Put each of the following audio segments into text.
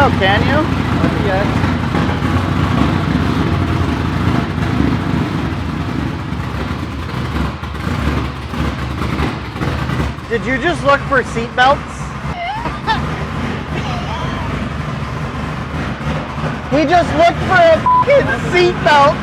Oh, can you? Yes. Did you just look for seat belts? He just looked for a fucking seat belt.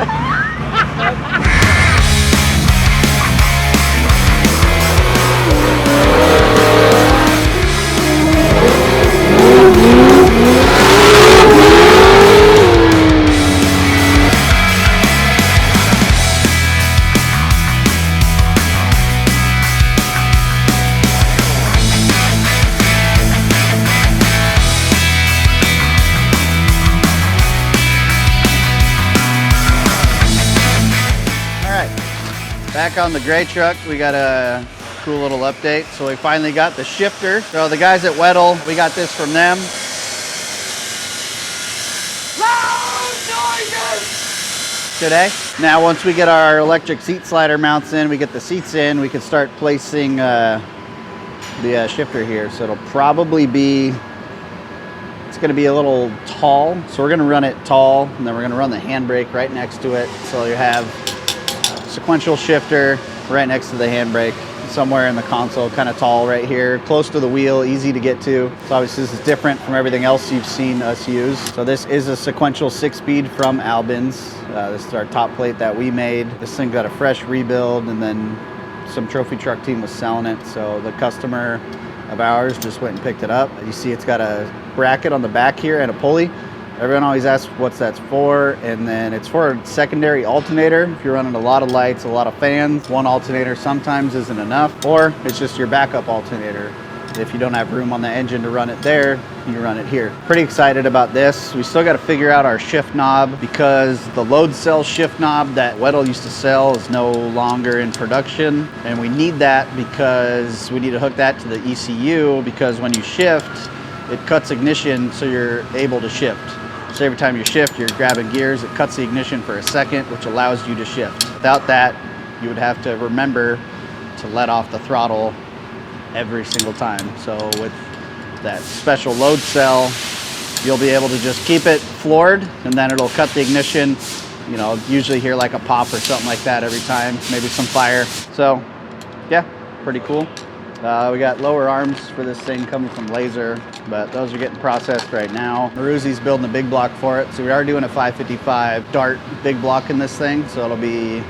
Back on the gray truck, we got a cool little update. So we finally got the shifter. So the guys at Weddle, we got this from them. Loud noises! Today. Now once we get our electric seat slider mounts in, we get the seats in, we can start placing the shifter here. So it'll probably be, it's gonna be a little tall. So we're gonna run it tall, and then we're gonna run the handbrake right next to it. So you have sequential shifter right next to the handbrake, somewhere in the console, kind of tall right here, close to the wheel, easy to get to. So obviously this is different from everything else you've seen us use. So this is a sequential 6-speed from Albin's. This is our top plate that we made. This thing got a fresh rebuild, and then some trophy truck team was selling it. So the customer of ours just went and picked it up. You see it's got a bracket on the back here and a pulley. Everyone always asks what's that's for, and then it's for a secondary alternator. If you're running a lot of lights, a lot of fans, one alternator sometimes isn't enough, or it's just your backup alternator. If you don't have room on the engine to run it there, you run it here. Pretty excited about this. We still got to figure out our shift knob, because the load cell shift knob that Weddle used to sell is no longer in production, and we need that because we need to hook that to the ECU, because when you shift, it cuts ignition so you're able to shift. So every time you shift, you're grabbing gears, it cuts the ignition for a second, which allows you to shift. Without that, you would have to remember to let off the throttle every single time. So with that special load cell, you'll be able to just keep it floored, and then it'll cut the ignition. You know, usually hear like a pop or something like that every time, maybe some fire. So yeah, pretty cool. We got lower arms for this thing coming from Laser, but those are getting processed right now. Maruzzi's building a big block for it. So we are doing a 555 Dart big block in this thing. So it'll be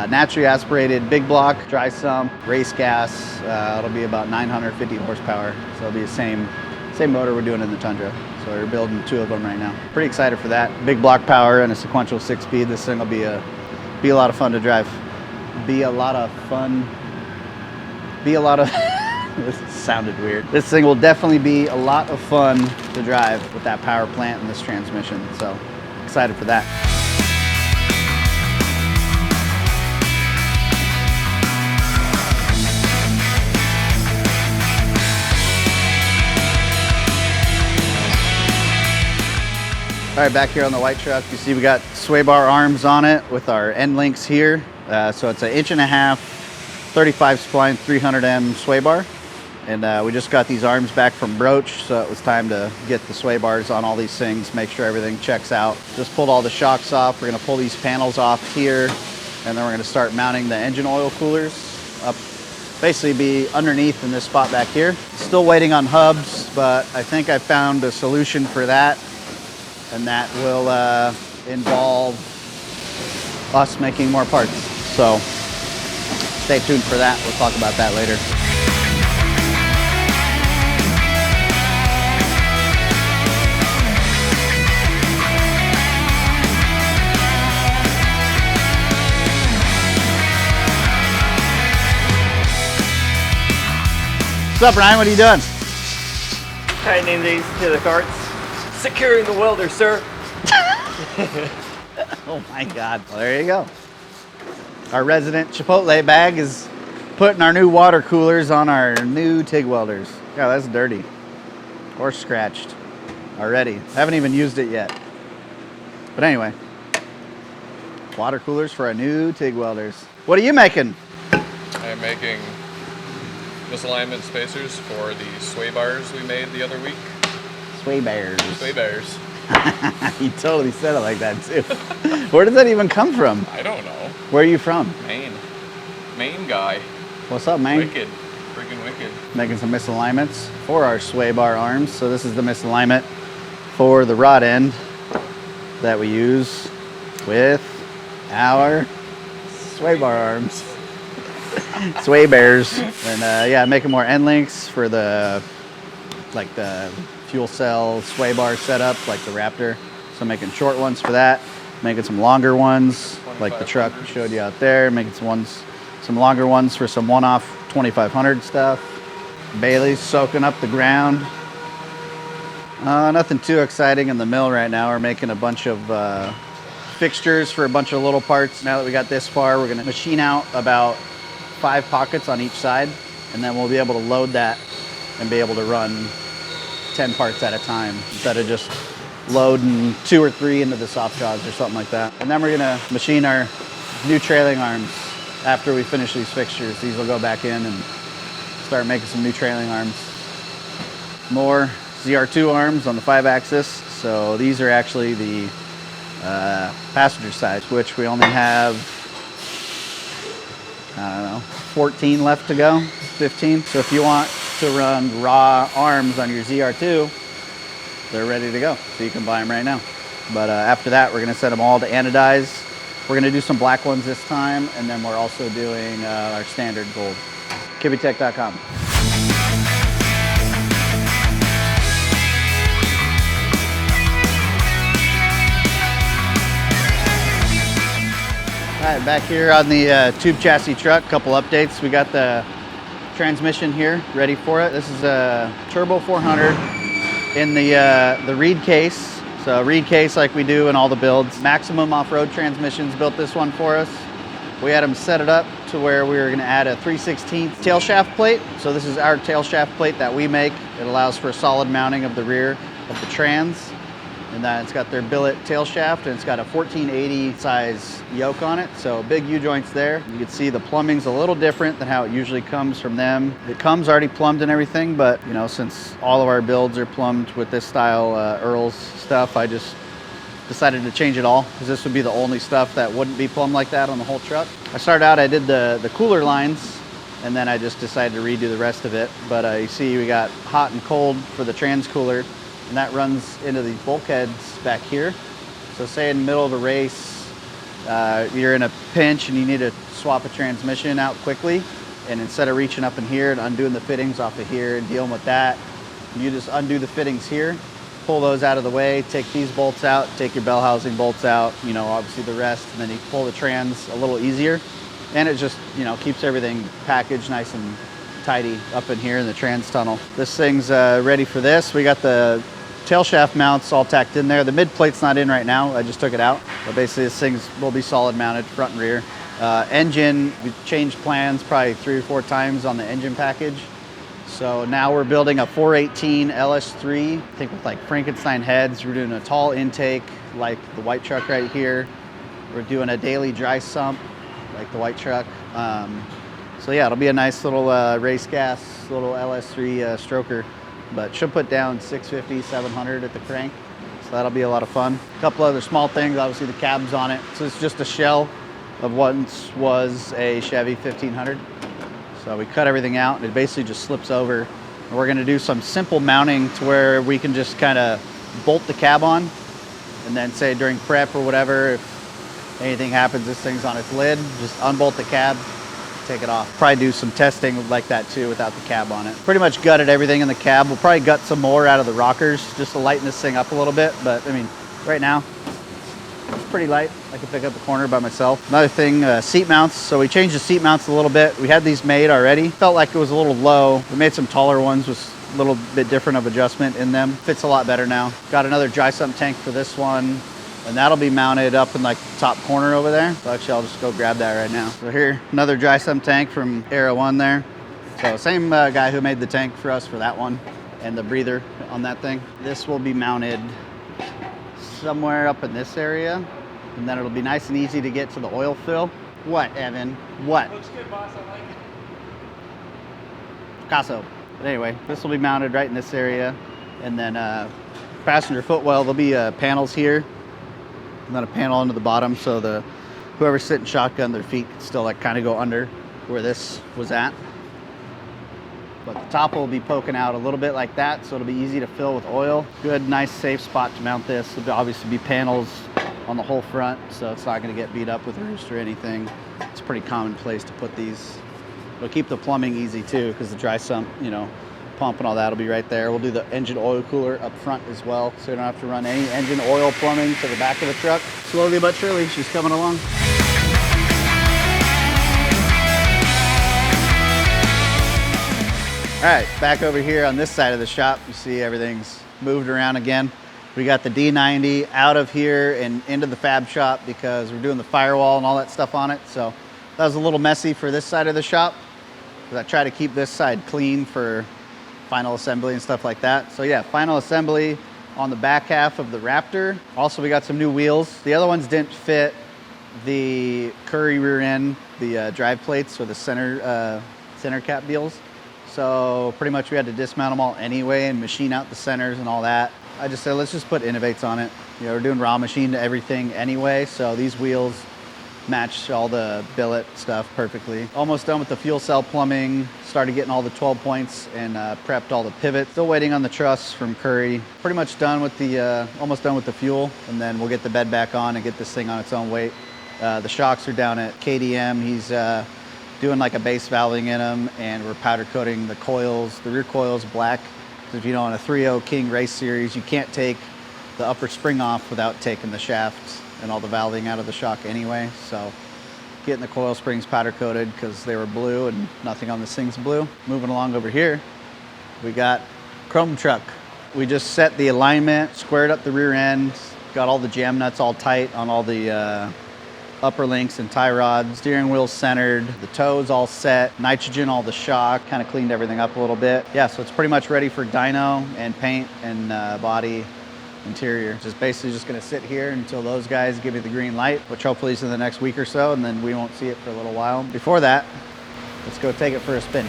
naturally aspirated big block, dry sump, race gas. It'll be about 950 horsepower. So it'll be the same motor we're doing in the Tundra. So we're building 2 of them right now. Pretty excited for that. Big block power and a sequential 6-speed. This thing will be a lot of fun to drive. This sounded weird. This thing will definitely be a lot of fun to drive with that power plant and this transmission. So excited for that. All right, back here on the white truck, you see we got sway bar arms on it with our end links here. So it's an 1.5 inch, 35 spline 300M sway bar, and we just got these arms back from Broach, so it was time to get the sway bars on all these things, make sure everything checks out. Just pulled all the shocks off. We're going to pull these panels off here, and then we're going to start mounting the engine oil coolers up, basically be underneath in this spot back here. Still waiting on hubs, but I think I found a solution for that, and that will involve us making more parts. So stay tuned for that. We'll talk about that later. What's up, Ryan? What are you doing? Tightening these to the carts. Securing the welder, sir. Oh my God. Well, there you go. Our resident Chipotle bag is putting our new water coolers on our new TIG welders. Yeah, that's dirty. Or scratched already. Haven't even used it yet. But anyway, water coolers for our new TIG welders. What are you making? I'm making misalignment spacers for the sway bars we made the other week. Sway bears. Sway bears. You totally said it like that too. Where does that even come from? I don't know. Where are you from? Maine. Maine guy. What's up, man? Wicked. Freaking wicked. Making some misalignments for our sway bar arms. So this is the misalignment for the rod end that we use with our sway bar arms. Sway bears. And yeah, making more end links for the fuel cell sway bar setup, like the Raptor. So making short ones for that, making some longer ones, like the truck showed you out there, making some longer ones for some one-off 2500 stuff. Bailey's soaking up the ground. Nothing too exciting in the mill right now. We're making a bunch of fixtures for a bunch of little parts. Now that we got this far, we're gonna machine out about 5 pockets on each side, and then we'll be able to load that and be able to run 10 parts at a time instead of just loading 2 or 3 into the soft jaws or something like that. And then we're gonna machine our new trailing arms after we finish these fixtures. These will go back in and start making some new trailing arms. More ZR2 arms on the 5-axis. So these are actually the passenger side, which we only have, I don't know, 14 left to go, 15. So if you want to run raw arms on your ZR2, they're ready to go. So you can buy them right now. But after that, we're gonna set them all to anodize. We're gonna do some black ones this time, and then we're also doing our standard gold. Kibbetech.com. All right, back here on the tube chassis truck, couple updates. We got the transmission here ready for it. This is a Turbo 400 in the reed case. So reed case like we do in all the builds. Maximum Off-Road Transmissions built this one for us. We had them set it up to where we were gonna add a 3/16 tail shaft plate. So this is our tail shaft plate that we make. It allows for solid mounting of the rear of the trans. And then it's got their billet tail shaft, and it's got a 1480 size yoke on it. So big U-joints there. You can see the plumbing's a little different than how it usually comes from them. It comes already plumbed and everything, but you know, since all of our builds are plumbed with this style Earl's stuff, I just decided to change it all because this would be the only stuff that wouldn't be plumbed like that on the whole truck. I started out, I did the cooler lines, and then I just decided to redo the rest of it. But you see we got hot and cold for the trans cooler, and that runs into these bulkheads back here. So say in the middle of a race, you're in a pinch and you need to swap a transmission out quickly, and instead of reaching up in here and undoing the fittings off of here and dealing with that, you just undo the fittings here, pull those out of the way, take these bolts out, take your bell housing bolts out, you know, obviously the rest, and then you pull the trans a little easier. And it just, you know, keeps everything packaged nice and tidy up in here in the trans tunnel. This thing's ready for this. We got the tail shaft mounts all tacked in there. The mid plate's not in right now. I just took it out. But basically this thing will be solid mounted front and rear. Engine, we changed plans probably 3 or 4 times on the engine package. So now we're building a 418 LS3, I think with like Frankenstein heads. We're doing a tall intake like the white truck right here. We're doing a daily dry sump like the white truck. So yeah, it'll be a nice little race gas, little LS3 stroker. But should put down 650, 700 at the crank. So that'll be a lot of fun. A couple other small things, obviously the cab's on it. So it's just a shell of what once was a Chevy 1500. So we cut everything out and it basically just slips over. And we're gonna do some simple mounting to where we can just kind of bolt the cab on, and then say during prep or whatever, if anything happens, this thing's on its lid, just unbolt the cab, take it off. Probably do some testing like that too without the cab on it. Pretty much gutted everything in the cab. We'll probably gut some more out of the rockers just to lighten this thing up a little bit. But I mean, right now, it's pretty light. I can pick up the corner by myself. Another thing, seat mounts. So we changed the seat mounts a little bit. We had these made already. Felt like it was a little low. We made some taller ones with a little bit different of adjustment in them. Fits a lot better now. Got another dry sump tank for this one. And that'll be mounted up in like the top corner over there. So actually I'll just go grab that right now. So here, another dry sump tank from Era 1 there. So same guy who made the tank for us for that one and the breather on that thing. This will be mounted somewhere up in this area. And then it'll be nice and easy to get to the oil fill. What, Evan? What? Looks good, boss. I like it. Picasso. But anyway, this will be mounted right in this area. And then passenger footwell, there'll be panels here, and then a panel under the bottom, so whoever's sitting shotgun, their feet can still like kind of go under where this was at. But the top will be poking out a little bit like that, so it'll be easy to fill with oil. Good, nice, safe spot to mount this. There'll obviously be panels on the whole front, so it's not going to get beat up with roost or anything. It's a pretty common place to put these. It'll keep the plumbing easy too, because the dry sump, you know, pump and all that will be right there. We'll do the engine oil cooler up front as well, so you don't have to run any engine oil plumbing to the back of the truck. Slowly but surely, she's coming along. All right, back over here on this side of the shop, you see everything's moved around again. We got the D90 out of here and into the fab shop because we're doing the firewall and all that stuff on it. So that was a little messy for this side of the shop, because I try to keep this side clean for final assembly and stuff like that. So yeah, final assembly on the back half of the Raptor. Also, we got some new wheels. The other ones didn't fit the Curry rear end, the drive plates or the center cap deals. So pretty much we had to dismount them all anyway and machine out the centers and all that. I just said, let's just put Innovates on it. You know, we're doing raw machine to everything anyway, so these wheels match all the billet stuff perfectly. Almost done with the fuel cell plumbing, started getting all the 12 points and prepped all the pivots. Still waiting on the truss from Curry. Pretty much done with the, almost done with the fuel, and then we'll get the bed back on and get this thing on its own weight. The shocks are down at KDM. He's doing like a base valving in them, and we're powder coating the coils. The rear coil's black. So if you know, in a 3.0 King race series, you can't take the upper spring off without taking the shafts and all the valving out of the shock anyway. So getting the coil springs powder coated because they were blue and nothing on this thing's blue. Moving along over here, we got Chrome Truck. We just set the alignment, squared up the rear end, got all the jam nuts all tight on all the upper links and tie rods, steering wheel centered, the toes all set, nitrogen all the shock, kind of cleaned everything up a little bit. Yeah, so it's pretty much ready for dyno and paint and body interior. Just basically just gonna sit here until those guys give me the green light, which hopefully is in the next week or so, and then we won't see it for a little while. Before that, let's go take it for a spin.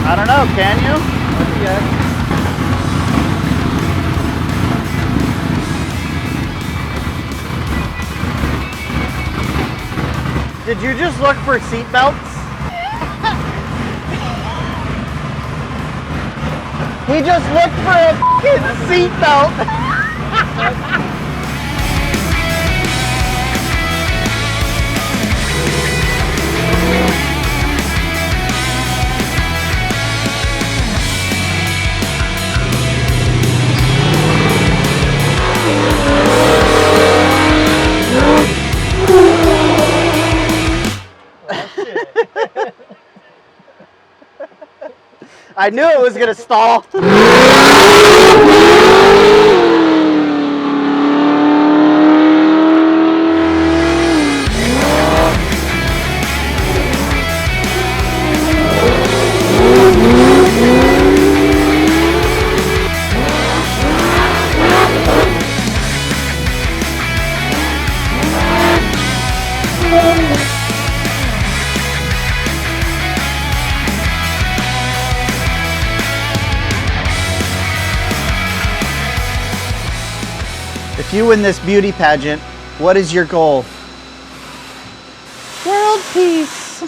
I don't know, can you? Yeah. Did you just look for seat belts? He just looked for a fucking seat belt. I knew it was gonna stall. If you win this beauty pageant, what is your goal? World peace.